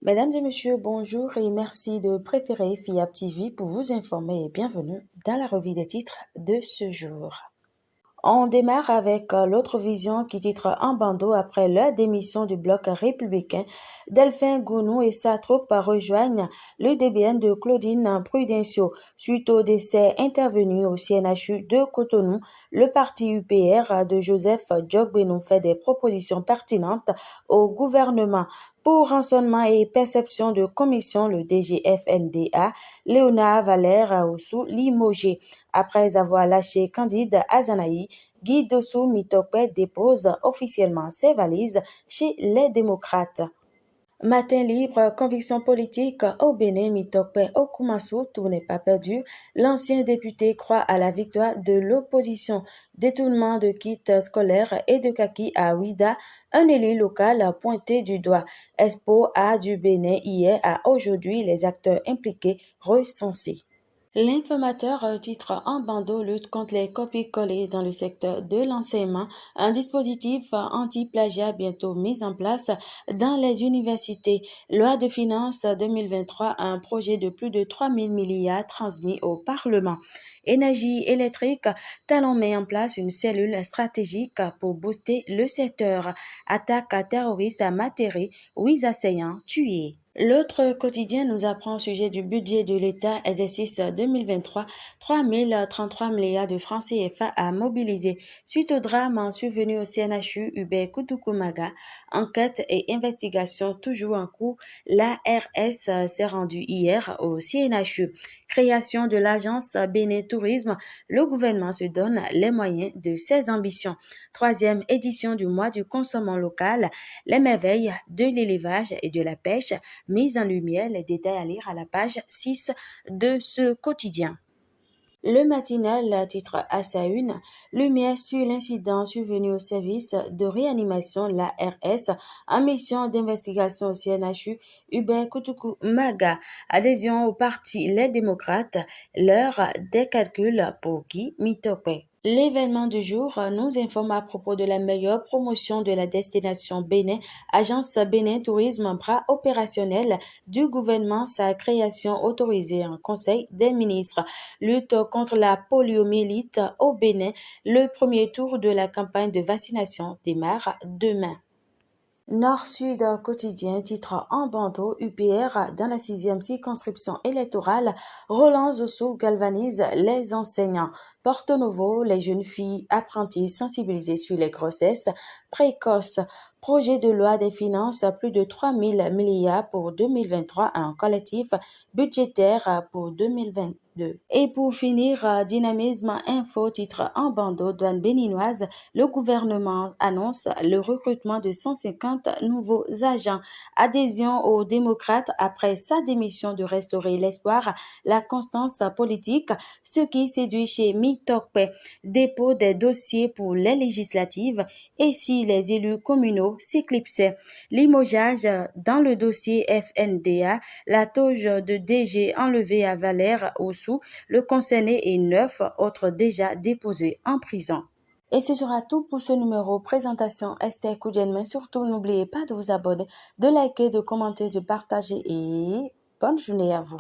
Mesdames et messieurs, bonjour et merci de préférer FIAP TV pour vous informer et bienvenue dans la revue des titres de ce jour. On démarre avec l'autre vision qui titre un bandeau après la démission du bloc républicain. Delphin Gounou et sa troupe rejoignent le DBN de Claudine Prudencio. Suite au décès intervenu au CNHU de Cotonou, le parti UPR de Joseph Djogbenou fait des propositions pertinentes au gouvernement. Pour rançonnement et perception de commission, le DGFNDA, Léonard Valère Oussou limogé. Après avoir lâché Candide Azanaï, Guy Dossou Mitokpe dépose officiellement ses valises chez les démocrates. Matin libre, conviction politique au Bénin, Mitokpe Okumasu, tout n'est pas perdu. L'ancien député croit à la victoire de l'opposition. Détournement de kits scolaires et de kaki à Ouida, un élu local pointé du doigt. Expo A du Bénin hier à aujourd'hui, les acteurs impliqués recensés. L'informateur titre un bandeau lutte contre les copies-collées dans le secteur de l'enseignement, un dispositif anti-plagiat bientôt mis en place dans les universités. Loi de finances 2023, un projet de plus de 3 000 milliards transmis au Parlement. Énergie électrique, Talon met en place une cellule stratégique pour booster le secteur. Attaque terroriste à Matéré, 8 assaillants tués. L'autre quotidien nous apprend au sujet du budget de l'État, exercice 2023, 3 033 milliards de francs CFA à mobiliser. Suite au drame survenu au CNHU Hubert Kutukumaga, enquête et investigation toujours en cours, l'ARS s'est rendue hier au CNHU. Création de l'agence Bénin Tourisme, le gouvernement se donne les moyens de ses ambitions. Troisième édition du mois du consommant local, les merveilles de l'élevage et de la pêche, mise en lumière, les détails à lire à la page 6 de ce quotidien. Le matinal titre à sa une, lumière sur l'incident survenu au service de réanimation, l'ARS, en mission d'investigation au CNHU, Hubert Kutukumaga, adhésion au parti Les Démocrates, l'heure des calculs pour Guy Mitokpe. L'événement du jour nous informe à propos de la meilleure promotion de la destination Bénin. Agence Bénin Tourisme, bras opérationnel du gouvernement, sa création autorisée en Conseil des ministres. Lutte contre la poliomyélite au Bénin. Le premier tour de la campagne de vaccination démarre demain. Nord-Sud quotidien titre en bandeau UPR dans la 6e circonscription électorale, Roland Zossou galvanise les enseignants. Porto Novo, les jeunes filles apprenties sensibilisées sur les grossesses précoces. Projet de loi des finances, plus de 3 000 milliards pour 2023, un collectif budgétaire pour 2022. Et pour finir, dynamisme info titre en bandeau douane béninoise, le gouvernement annonce le recrutement de 150 nouveaux agents. Adhésion aux démocrates après sa démission de restaurer l'espoir, la constance politique, ce qui séduit chez Mitokpe. Dépôt des dossiers pour les législatives et si les élus communaux s'éclipsaient. Limogeage dans le dossier FNDA, la toge de DG enlevée à Valère Oussou, le concerné et 9 autres déjà déposés en prison. Et ce sera tout pour ce numéro. Présentation Esther Koudienne. Mais surtout, n'oubliez pas de vous abonner, de liker, de commenter, de partager et bonne journée à vous.